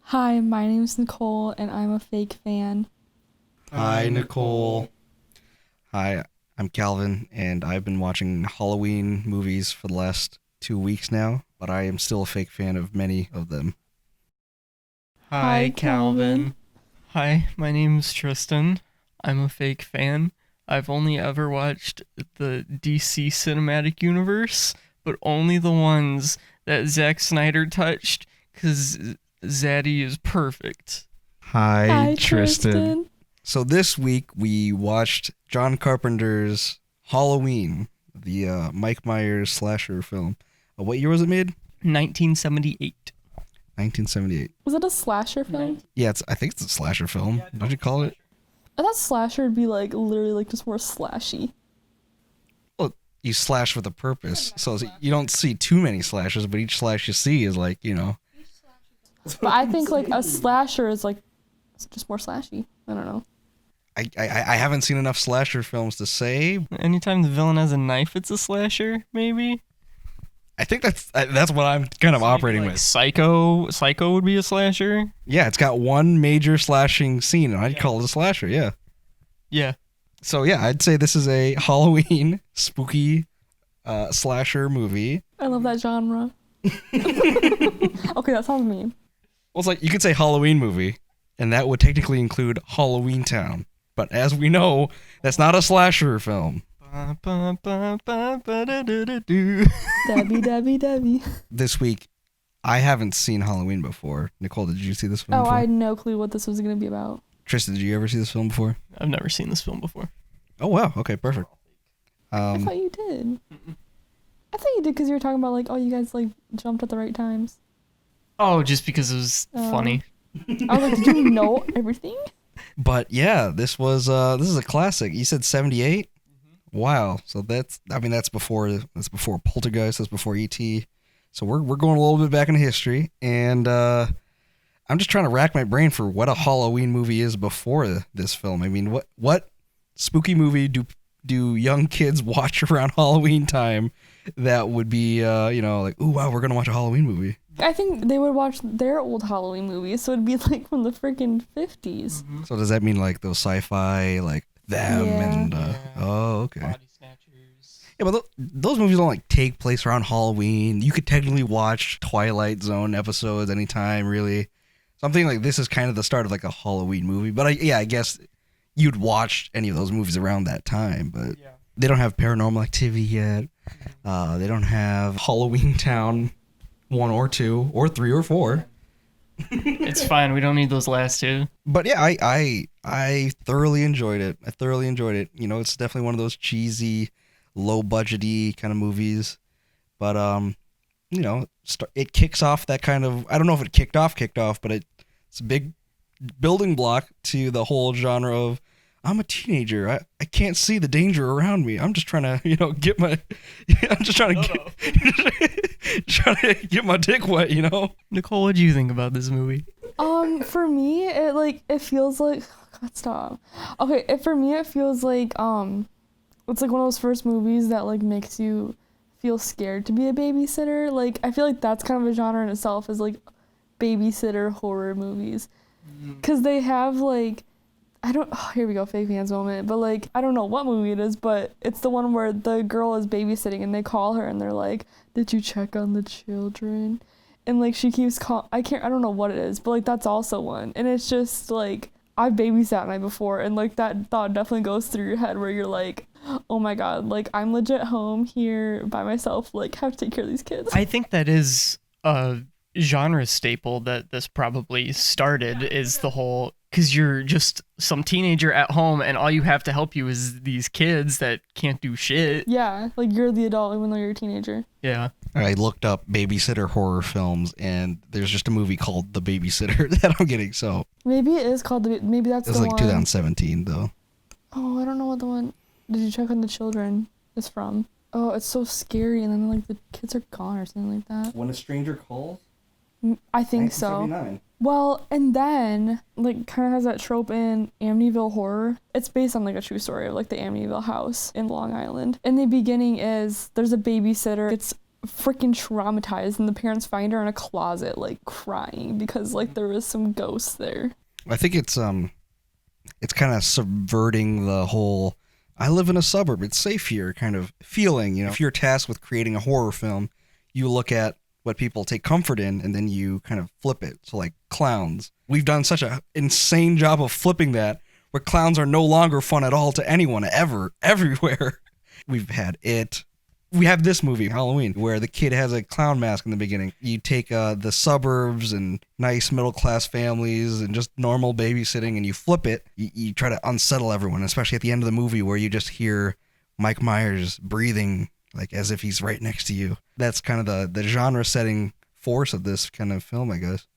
Hi, my name's Nicole, and I'm a fake fan. Hi, Nicole. Hi, I'm Calvin, and I've been watching Halloween movies for the last 2 weeks now, but I am still a fake fan of many of them. Hi, Hi, Calvin. Calvin. Hi, my name's Triston. I'm a fake fan. I've only ever watched the DC Cinematic Universe, but only the ones that Zack Snyder touched, because Zaddy is perfect. Hi, Tristan. So this week we watched John Carpenter's Halloween, the Mike Myers slasher film. What year was it made? 1978. 1978. Was it a slasher film? Yeah, I think it's a slasher film. Don't you call it? I thought slasher would be like literally like just more slashy. Well, you slash with a purpose. So you don't see too many slashes, but each slash you see is like, But I think like a slasher is like just more slashy. I don't know. I haven't seen enough slasher films to say. Anytime the villain has a knife, it's a slasher, maybe? I think that's what I'm kind of operating Like with. Psycho would be a slasher? Yeah, it's got one major slashing scene, and I'd call it a slasher, yeah. Yeah. So yeah, I'd say this is a Halloween spooky slasher movie. I love that genre. Okay, that sounds mean. Well, it's like you could say Halloween movie, and that would technically include Halloween Town. But as we know, that's not a slasher film. Debbie. This week, I haven't seen Halloween before. Nicole, did you see this film Oh, before? I had no clue what this was gonna be about. Tristan, did you ever see this film before? I've never seen this film before. Oh, wow. Okay, perfect. I thought you did. I thought you did because you were talking about like, oh, you guys like jumped at the right times. Oh, just because it was funny. I was like, did you know everything? But yeah, this is a classic. You said 78? Wow. So that's before Poltergeist, that's before E.T. So we're going a little bit back into history, and I'm just trying to rack my brain for what a Halloween movie is before this film. I mean, what spooky movie do young kids watch around Halloween time that would be like, ooh, wow, we're going to watch a Halloween movie. I think they would watch their old Halloween movies, so it'd be like from the freaking 50s. So does that mean like those sci-fi like them Yeah. and oh, okay. Body snatchers. Yeah, but those movies don't like take place around Halloween. You could technically watch Twilight Zone episodes anytime, really. Something like this is kind of the start of like a Halloween movie. But I guess you'd watch any of those movies around that time. But Yeah. they don't have Paranormal Activity yet. They don't have Halloween Town 1 or 2 or 3 or 4. It's fine. We don't need those last two. But yeah, I thoroughly enjoyed it. You know, it's definitely one of those cheesy, low budgety kind of movies. But it kicks off that kind of, I don't know if it kicked off, but it's a big building block to the whole genre of, I'm a teenager. I can't see the danger around me. I'm just trying to, get my trying to get my dick wet, Nicole, what do you think about this movie? For me, it feels like, God, stop. Okay, for me, it feels like, it's like one of those first movies that like makes you feel scared to be a babysitter. Like, I feel like that's kind of a genre in itself, is like babysitter horror movies. Cause they have like, here we go, fake fans moment, but like, I don't know what movie it is, but it's the one where the girl is babysitting and they call her and they're like, did you check on the children? And like, she keeps I don't know what it is, but like, that's also one. And it's just like, I've babysat at night before, and like, that thought definitely goes through your head where you're like, oh my God, like, I'm legit home here by myself, like, have to take care of these kids. I think that is a genre staple that this probably started, is the whole, because you're just some teenager at home and all you have to help you is these kids that can't do shit. Yeah, like, you're the adult even though you're a teenager. Yeah. I looked up babysitter horror films, and there's just a movie called The Babysitter that I'm getting. So Maybe it is called maybe that's it was the like one. 2017 though. Oh, I don't know what the one Did You Check on the Children is from. Oh, it's so scary, and then like the kids are gone or something like that. When a Stranger Calls. I think so. Well, and then like kind of has that trope in Amityville Horror. It's based on like a true story of like the Amityville house in Long Island. And the beginning is there's a babysitter. It's freaking traumatized, and the parents find her in a closet like crying because like there was some ghosts there. I think it's kind of subverting the whole I live in a suburb, it's safe here kind of feeling. If you're tasked with creating a horror film, you look at what people take comfort in and then you kind of flip it. So like clowns, we've done such an insane job of flipping that where clowns are no longer fun at all to anyone ever, everywhere. We've had it. We have this movie, Halloween, where the kid has a clown mask in the beginning. You take the suburbs and nice middle-class families and just normal babysitting and you flip it. You try to unsettle everyone, especially at the end of the movie where you just hear Mike Myers breathing like as if he's right next to you. That's kind of the genre-setting force of this kind of film, I guess.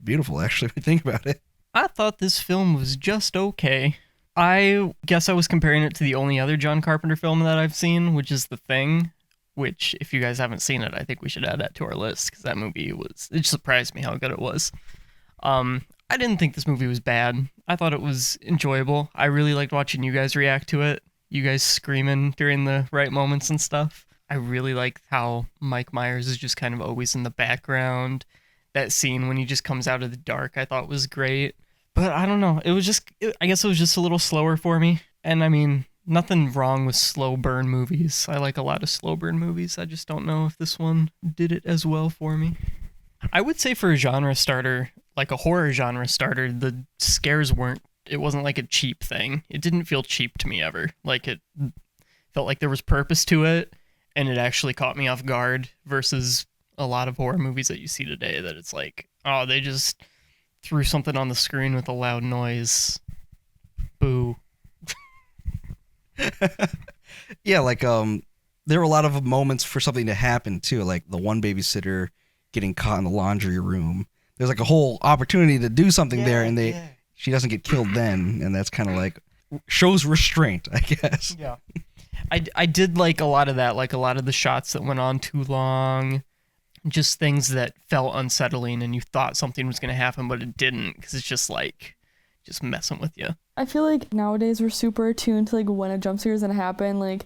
Beautiful, actually, if you think about it. I thought this film was just okay. I guess I was comparing it to the only other John Carpenter film that I've seen, which is The Thing, which, if you guys haven't seen it, I think we should add that to our list, because that movie it surprised me how good it was. I didn't think this movie was bad. I thought it was enjoyable. I really liked watching you guys react to it, you guys screaming during the right moments and stuff. I really liked how Mike Myers is just kind of always in the background. That scene when he just comes out of the dark, I thought was great. But I don't know. I guess it was just a little slower for me. And I mean, nothing wrong with slow burn movies. I like a lot of slow burn movies. I just don't know if this one did it as well for me. I would say for a genre starter, like a horror genre starter, the scares it wasn't like a cheap thing. It didn't feel cheap to me ever. Like it felt like there was purpose to it and it actually caught me off guard versus a lot of horror movies that you see today that it's like, oh, they just threw something on the screen with a loud noise. Boo. Yeah, like there were a lot of moments for something to happen too, like the one babysitter getting caught in the laundry room. There's like a whole opportunity to do something there, and she doesn't get killed then, and that's kind of like shows restraint, I guess. Yeah. I did like a lot of that, like a lot of the shots that went on too long. Just things that felt unsettling and you thought something was going to happen, but it didn't, because it's just like, just messing with you. I feel like nowadays we're super attuned to like when a jump scare is going to happen. Like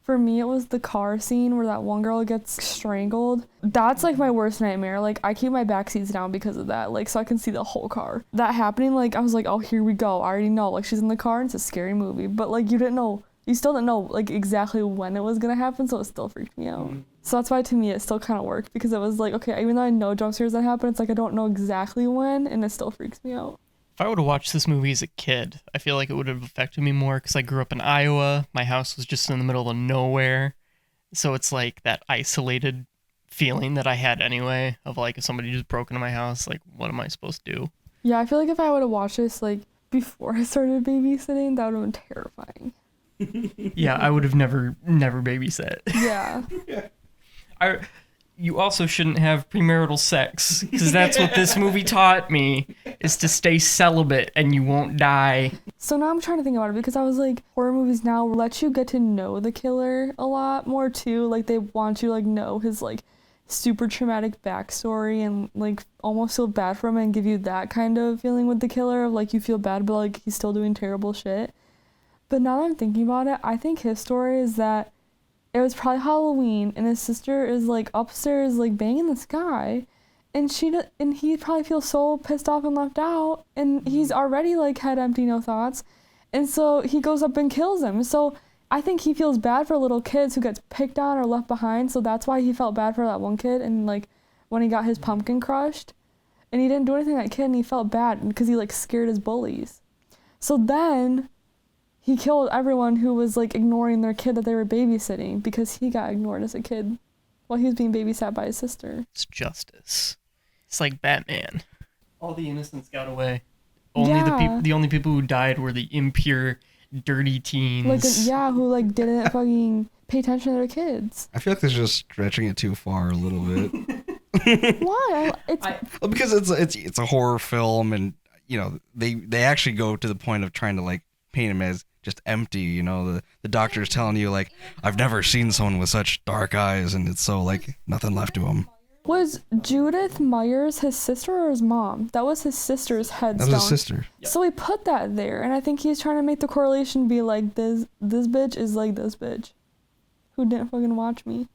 for me, it was the car scene where that one girl gets strangled. That's like my worst nightmare. Like I keep my back seats down because of that, like so I can see the whole car. That happening, like I was like, oh, here we go. I already know, like she's in the car and it's a scary movie, but like you still didn't know like exactly when it was going to happen, so it still freaked me out. So that's why to me it still kind of worked, because it was like, okay, even though I know jump scares that happen, it's like I don't know exactly when, and it still freaks me out. If I would have watched this movie as a kid, I feel like it would have affected me more, because I grew up in Iowa. My house was just in the middle of nowhere, so it's like that isolated feeling that I had anyway, of like if somebody just broke into my house, like what am I supposed to do? Yeah, I feel like if I would have watched this like before I started babysitting, that would have been terrifying. Yeah, I would have never babysat. Yeah. You also shouldn't have premarital sex, because that's what this movie taught me, is to stay celibate and you won't die. So now I'm trying to think about it, because I was like, horror movies now let you get to know the killer a lot more too. Like they want you to like know his like super traumatic backstory and like almost feel bad for him and give you that kind of feeling with the killer of like you feel bad but like he's still doing terrible shit. But now that I'm thinking about it, I think his story is that it was probably Halloween, and his sister is like upstairs, like banging this guy, and he probably feels so pissed off and left out, and he's already like head empty, no thoughts, and so he goes up and kills him. So I think he feels bad for little kids who gets picked on or left behind. So that's why he felt bad for that one kid, and like when he got his pumpkin crushed, and he didn't do anything to that kid, and he felt bad because he like scared his bullies. So then he killed everyone who was like ignoring their kid that they were babysitting, because he got ignored as a kid while he was being babysat by his sister. It's justice. It's like Batman. All the innocents got away. The only people who died were the impure, dirty teens. Who like didn't fucking pay attention to their kids. I feel like this is just stretching it too far a little bit. Why? Because it's a horror film, and you know they actually go to the point of trying to like paint him as just empty, you know, the doctor's telling you like, I've never seen someone with such dark eyes, and it's so like nothing left to him. Was Judith Myers his sister or his mom? That was his sister's headstone. That was his sister. So he put that there, and I think he's trying to make the correlation be like, this bitch is like this bitch who didn't fucking watch me.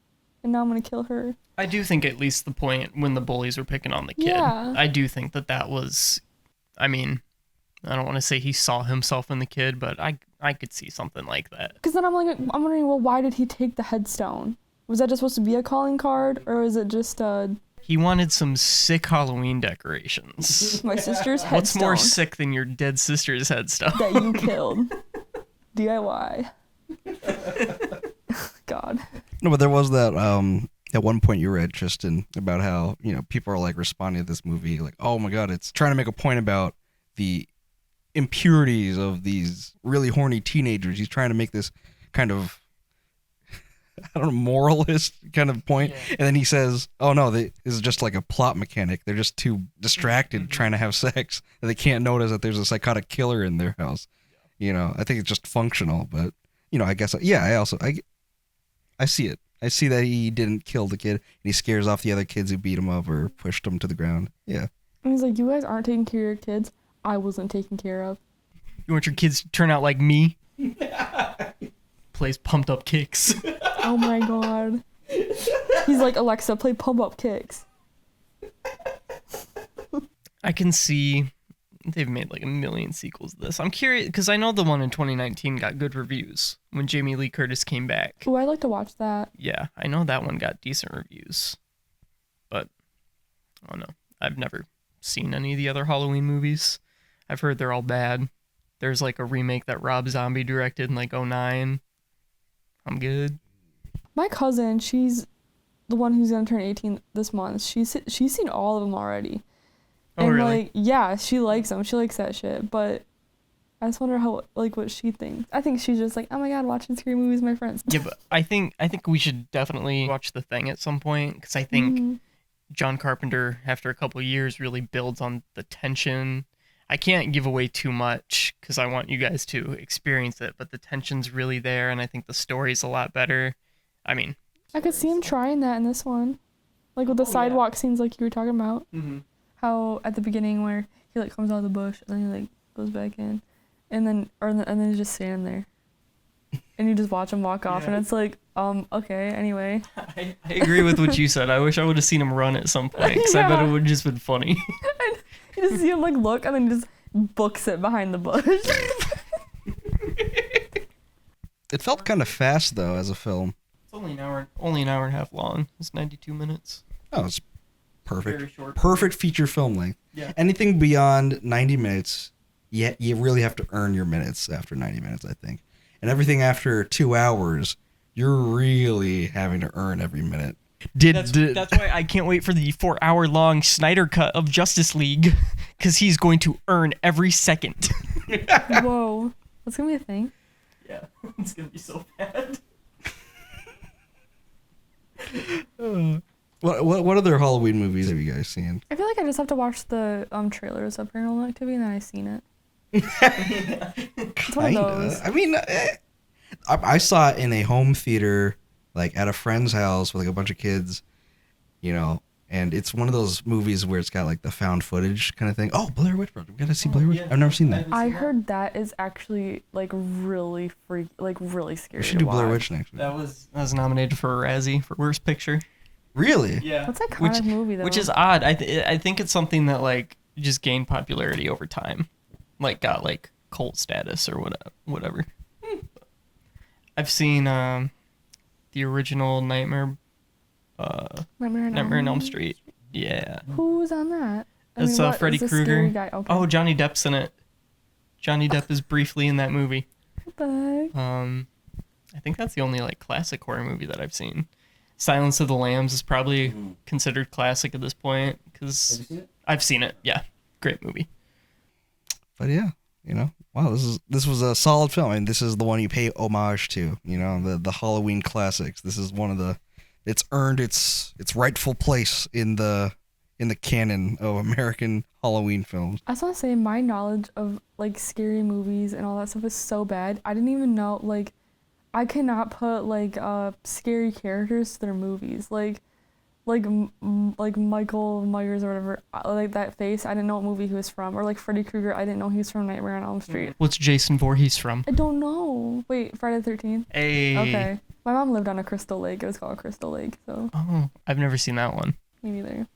and now I'm gonna kill her. I do think at least the point when the bullies were picking on the kid, Yeah. I do think that was, I mean, I don't want to say he saw himself in the kid, but I could see something like that. Because then I'm wondering, well, why did he take the headstone? Was that just supposed to be a calling card, or is it just He wanted some sick Halloween decorations. my sister's headstone? What's more sick than your dead sister's headstone? That you killed. DIY. God. No, but there was that at one point you read, Tristan, about how, you know, people are like responding to this movie like, oh my God, it's trying to make a point about the impurities of these really horny teenagers. He's trying to make this kind of, I don't know, moralist kind of point. Yeah. And then he says, oh no, this is just like a plot mechanic. They're just too distracted trying to have sex that they can't notice that there's a psychotic killer in their house. You know, I think it's just functional, but, you know, I guess, yeah, I see it. I see that he didn't kill the kid, and he scares off the other kids who beat him up or pushed him to the ground. Yeah. And he's like, you guys aren't taking care of your kids. I wasn't taken care of. You want your kids to turn out like me? Plays pumped up kicks. Oh my God. He's like, Alexa, play pump up kicks. I can see they've made like a million sequels of this. I'm curious, because I know the one in 2019 got good reviews when Jamie Lee Curtis came back. Ooh, I'd like to watch that. Yeah, I know that one got decent reviews. But, I don't know. I've never seen any of the other Halloween movies. I've heard they're all bad. There's like a remake that Rob Zombie directed in like 2009. I'm good. My cousin, she's the one who's gonna turn 18 this month. She's seen all of them already. Oh, and really? like, yeah, she likes them. She likes that shit. But I just wonder how, like, what she thinks. I think she's just like, oh my God, watching scary movies with my friends. Yeah, but I think we should definitely watch The Thing at some point, because I think John Carpenter, after a couple of years, really builds on the tension. I can't give away too much because I want you guys to experience it, but the tension's really there, and I think the story's a lot better. I mean, I could see him trying that in this one, like with the sidewalk scenes, like you were talking about. Mm-hmm. How at the beginning where he like comes out of the bush and then he like goes back in, and then he's just standing there, and you just watch him walk off, and it's like, okay, anyway. I agree with what you said. I wish I would have seen him run at some point, because I bet it would have just been funny. And you just see him like look, and then he just books it behind the bush. It felt kind of fast though as a film. It's only an hour and a half long. It's 92 minutes. Oh, it's perfect. Very short. Perfect feature film length. Yeah. Anything beyond 90 minutes, you really have to earn your minutes after 90 minutes, I think. And everything after 2 hours, you're really having to earn every minute. That's why I can't wait for the 4-hour-long Snyder cut of Justice League, because he's going to earn every second. Whoa, that's gonna be a thing. Yeah, it's gonna be so bad. What other Halloween movies have you guys seen? I feel like I just have to watch the trailers of Paranormal Activity, and then I've seen it. It's one of those. I mean, I saw it in a home theater, like at a friend's house with like a bunch of kids, you know, and it's one of those movies where it's got like the found footage kind of thing. Oh, Blair Witch Project. We gotta see Blair Witch. I've never seen that. I heard that is actually like really really scary. We should do Blair Witch next week. That was nominated for a Razzie for Worst Picture. Really? Yeah. What's that kind of movie though? Which is odd. I think it's something that like just gained popularity over time, like got like cult status or whatever. I've seen the original Nightmare on Elm Street. Yeah. Who's on that? It's Freddy Krueger. Okay. Oh, Johnny Depp's in it. Johnny Depp is briefly in that movie. What the heck? I think that's the only like classic horror movie that I've seen. Silence of the Lambs is probably considered classic at this point because I've seen it. Yeah, great movie. But yeah, you know, wow, this was a solid film. I mean, this is the one you pay homage to. You know, the Halloween classics. This is one of the. It's earned its rightful place in the canon of American Halloween films. I just want to say my knowledge of like scary movies and all that stuff is so bad. I didn't even know like. I cannot put like scary characters to their movies, like Michael Myers or whatever, like that face. I didn't know what movie he was from, or like Freddy Krueger. I didn't know he was from Nightmare on Elm Street. What's Jason Voorhees from? I don't know. Wait, Friday the 13th. Hey. Okay, My mom lived on a Crystal Lake. It was called Crystal Lake, so Oh, I've never seen that one. me neither.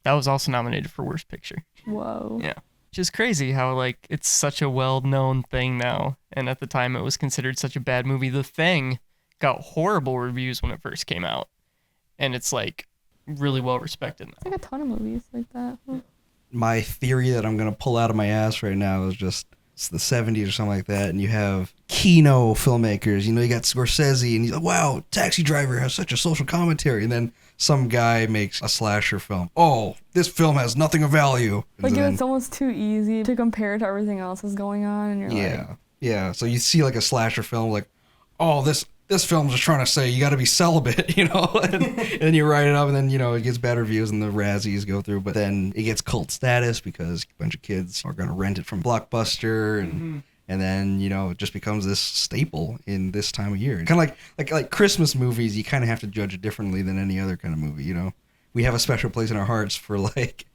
That was also nominated for Worst Picture. Whoa. Yeah. Which is crazy how, like, it's such a well-known thing now. And at the time, it was considered such a bad movie. The Thing got horrible reviews when it first came out. And it's, like, really well-respected now. It's like a ton of movies like that. My theory that I'm going to pull out of my ass right now is just, it's the 70s or something like that, and you have Kino filmmakers. You know, you got Scorsese, and he's like, wow, Taxi Driver has such a social commentary. And then some guy makes a slasher film. Oh, this film has nothing of value. Like, And then- it's almost too easy to compare to everything else that's going on, and you're like... Yeah. So you see like a slasher film, like, oh, this film's just trying to say you got to be celibate, you know, and then you write it up, and then, you know, it gets bad reviews and the Razzies go through, but then it gets cult status because a bunch of kids are going to rent it from Blockbuster, and then, you know, it just becomes this staple in this time of year. Kind of like Christmas movies, you kind of have to judge it differently than any other kind of movie, you know. We have a special place in our hearts for like,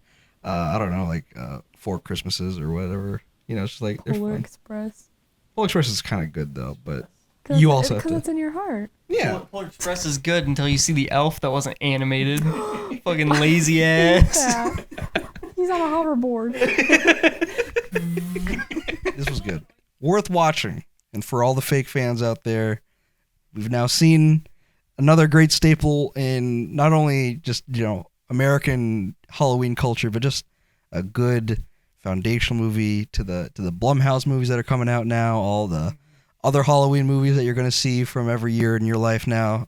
I don't know, like 4 Christmases or whatever. You know, it's just like they're Polar fun. Express. Polar Express is kind of good though, but you also have Because to. it's in your heart. Yeah. Polar Express is good until you see the elf that wasn't animated. Fucking lazy ass. Yeah. He's on a hoverboard. This was good. Worth watching. And for all the fake fans out there, we've now seen another great staple in not only just, you know, American Halloween culture, but just a good foundational movie to the Blumhouse movies that are coming out now, all the other Halloween movies that you're going to see from every year in your life now.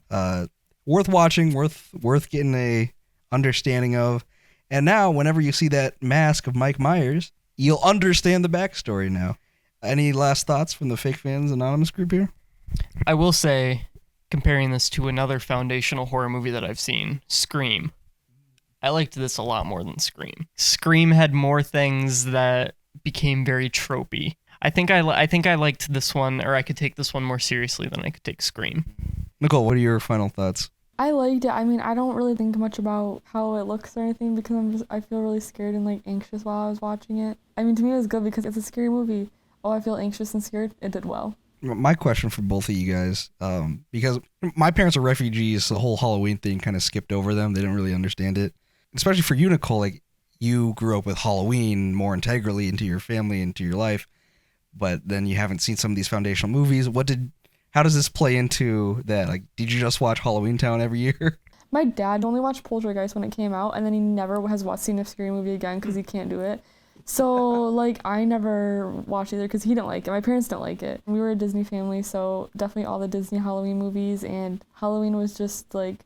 Worth watching, worth getting a understanding of. And now, whenever you see that mask of Mike Myers, you'll understand the backstory now. Any last thoughts from the Fake Fans Anonymous group here? I will say, comparing this to another foundational horror movie that I've seen, Scream. I liked this a lot more than Scream. Scream had more things that became very tropey. I think I liked this one, or I could take this one more seriously than I could take Scream. Nicole, what are your final thoughts? I liked it. I mean, I don't really think much about how it looks or anything because I feel really scared and like anxious while I was watching it. I mean, to me it was good because it's a scary movie. Oh, I feel anxious and scared. It did well. My question for both of you guys, because my parents are refugees, so the whole Halloween thing kind of skipped over them. They didn't really understand it. Especially for you, Nicole, like you grew up with Halloween more integrally into your family, into your life, but then you haven't seen some of these foundational movies. How does this play into that? Like, did you just watch Halloween Town every year? My dad only watched Poltergeist when it came out, and then he never has seen a scary movie again because he can't do it. So, like, I never watched either because he didn't like it. My parents didn't like it. We were a Disney family, so definitely all the Disney Halloween movies, and Halloween was just, like,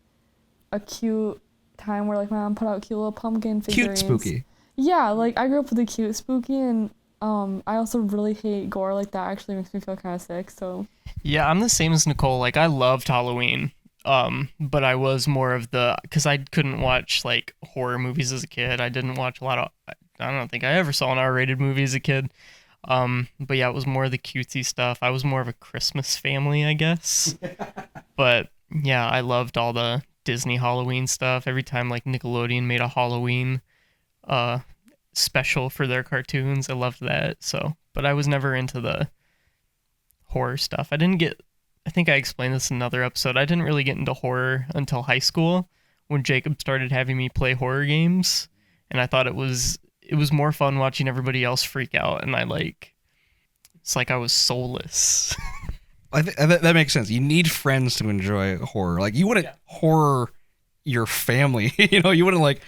a cute time where, like, my mom put out cute little pumpkin figurines. Cute spooky. Yeah, like, I grew up with the cute spooky, and I also really hate gore. Like, that actually makes me feel kind of sick, so... Yeah, I'm the same as Nicole. Like, I loved Halloween, but I was more of because I couldn't watch, like, horror movies as a kid. I didn't watch a lot of... I don't think I ever saw an R-rated movie as a kid. But yeah, it was more of the cutesy stuff. I was more of a Christmas family, I guess. But yeah, I loved all the Disney Halloween stuff. Every time, like, Nickelodeon made a Halloween special for their cartoons, I loved that. So, but I was never into the horror stuff. I think I explained this in another episode. I didn't really get into horror until high school when Jacob started having me play horror games, and I thought it was more fun watching everybody else freak out, and it's like I was soulless. I think that makes sense. You need friends to enjoy horror. Like, you wouldn't horror your family. You know, you wouldn't like,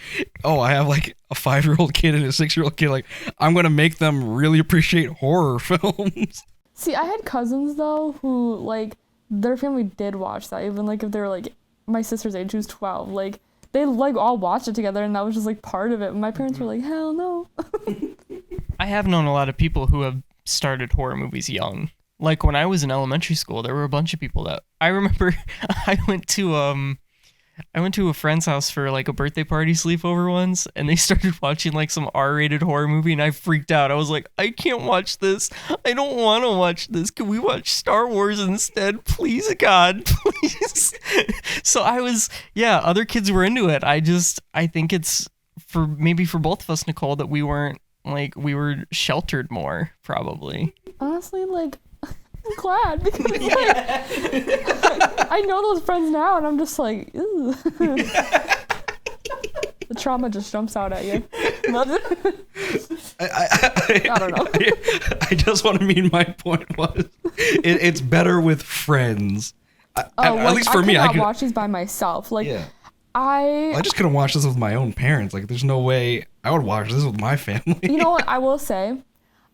oh, I have like a 5-year-old kid and a 6-year-old kid. Like, I'm going to make them really appreciate horror films. See, I had cousins, though, who, like, their family did watch that, even, like, if they were, like, my sister's age, who's 12, like, they, like, all watched it together, and that was just, like, part of it. My parents were like, hell no. I have known a lot of people who have started horror movies young. Like, when I was in elementary school, there were a bunch of people that... I remember I went to a friend's house for, like, a birthday party sleepover once, and they started watching, like, some R-rated horror movie, and I freaked out. I was like, I can't watch this. I don't want to watch this. Can we watch Star Wars instead? Please, God, please. So other kids were into it. I think it's for both of us, Nicole, that we weren't, like, we were sheltered more, probably. Honestly, like, I'm glad because I know those friends now, and I'm just like, ew. The trauma just jumps out at you. I don't know. I just want to mean my point was it's better with friends. At least for me, I could watch these by myself. Like, yeah. I just couldn't watch this with my own parents. Like, there's no way I would watch this with my family. You know what? I will say,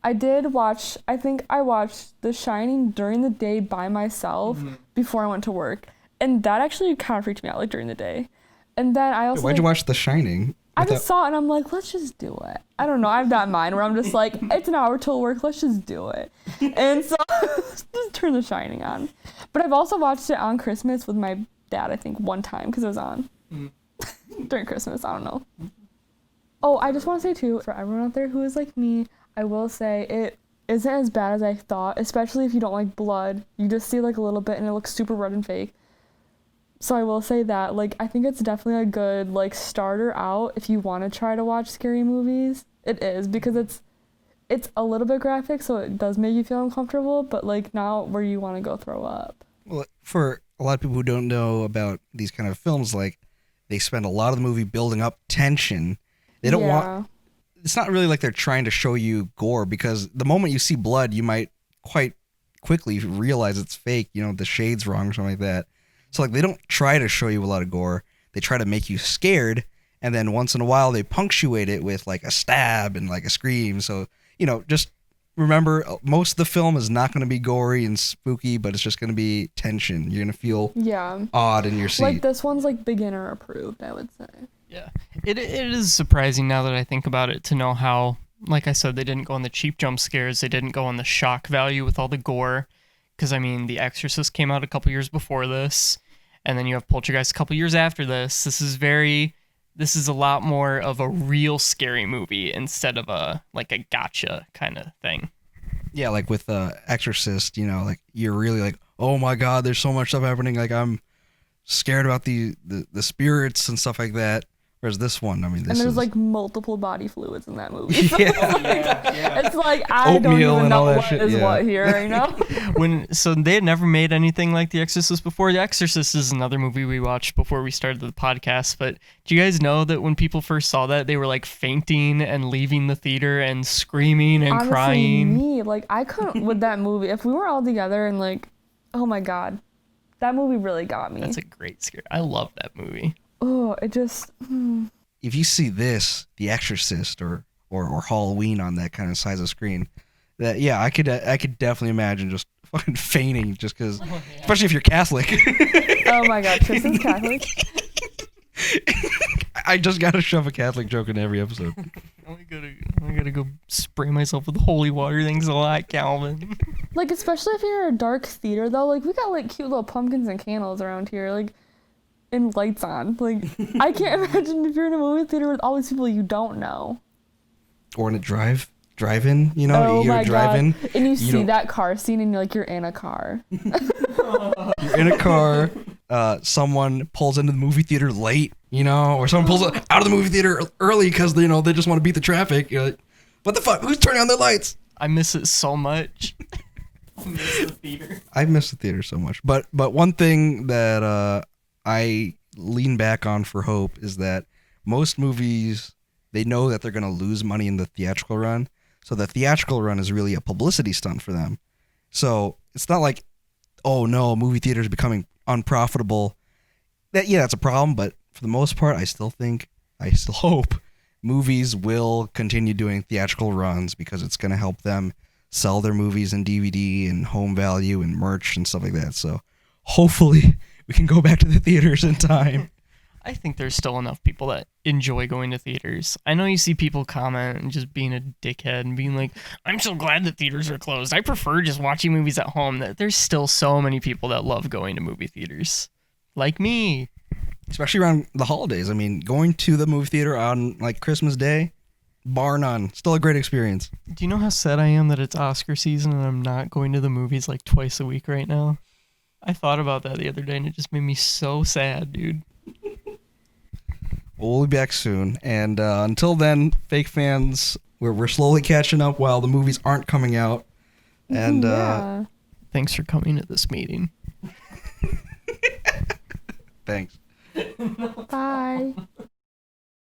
I think I watched The Shining during the day by myself before I went to work. And that actually kind of freaked me out, like, during the day. And then I also... Why'd you watch The Shining? I just saw it and I'm like, let's just do it. I don't know. I have that mind where I'm just like, it's an hour till work. Let's just do it. And so just turn The Shining on. But I've also watched it on Christmas with my dad, I think, one time because it was on during Christmas. I don't know. Oh, I just want to say, too, for everyone out there who is like me, I will say it isn't as bad as I thought, especially if you don't like blood. You just see like a little bit and it looks super red and fake. So I will say that, like, I think it's definitely a good, like, starter out if you want to try to watch scary movies. It is, because it's a little bit graphic, so it does make you feel uncomfortable, but, like, not where you want to go throw up. Well, for a lot of people who don't know about these kind of films, like, they spend a lot of the movie building up tension. They don't want... It's not really like they're trying to show you gore, because the moment you see blood, you might quite quickly realize it's fake, you know, the shade's wrong or something like that. So, like, they don't try to show you a lot of gore. They try to make you scared, and then once in a while they punctuate it with, like, a stab and, like, a scream. So, you know, just remember, most of the film is not going to be gory and spooky, but it's just going to be tension. You're going to feel odd in your seat. Like, this one's, like, beginner approved, I would say. Yeah. It is surprising now that I think about it to know how, like I said, they didn't go on the cheap jump scares. They didn't go on the shock value with all the gore. Because, I mean, The Exorcist came out a couple years before this. And then you have Poltergeist a couple years after this. This is a lot more of a real scary movie instead of a gotcha kind of thing. Yeah, like with Exorcist, you know, like you're really like, oh my God, there's so much stuff happening. Like I'm scared about the spirits and stuff like that. Whereas this one, I mean, there's like multiple body fluids in that movie. So Yeah. It's like I don't even know what is what here, you know? So they had never made anything like The Exorcist before. The Exorcist is another movie we watched before we started the podcast. But do you guys know that when people first saw that, they were like fainting and leaving the theater and screaming and Honestly, crying? Me, like I couldn't with that movie. If we were all together and like, oh my God, that movie really got me. That's a great scare. I love that movie. Oh, it just... If you see this, The Exorcist, or Halloween on that kind of size of screen, that I could definitely imagine just fucking fainting just because, especially if you're Catholic. Oh my God, Tristan's Catholic. I just gotta shove a Catholic joke in every episode. I gotta go spray myself with holy water. Thanks a lot, Calvin. Like, especially if you're in a dark theater, though. Like, we got like cute little pumpkins and candles around here. Like. And lights on. Like, I can't imagine if you're in a movie theater with all these people you don't know. Or in a drive-in, you know? Oh you're my drive-in. God. And you see that car scene and you're in a car. You're in a car. Someone pulls into the movie theater late, you know? Or someone pulls out of the movie theater early because, you know, they just want to beat the traffic. You're like, what the fuck? Who's turning on their lights? I miss it so much. I miss the theater. I miss the theater so much. But one thing that... I lean back on for hope is that most movies, they know that they're going to lose money in the theatrical run. So the theatrical run is really a publicity stunt for them. So it's not like, oh no, movie theater is becoming unprofitable. That's a problem. But for the most part, I still hope movies will continue doing theatrical runs because it's going to help them sell their movies in DVD and home value and merch and stuff like that. So hopefully we can go back to the theaters in time. I think there's still enough people that enjoy going to theaters. I know you see people comment and just being a dickhead and being like, I'm so glad the theaters are closed. I prefer just watching movies at home. There's still so many people that love going to movie theaters. Like me. Especially around the holidays. I mean, going to the movie theater on like Christmas Day, bar none. Still a great experience. Do you know how sad I am that it's Oscar season and I'm not going to the movies like twice a week right now? I thought about that the other day, and it just made me so sad, dude. We'll be back soon. And until then, fake fans, we're slowly catching up while the movies aren't coming out. And Thanks for coming to this meeting. Thanks. Bye.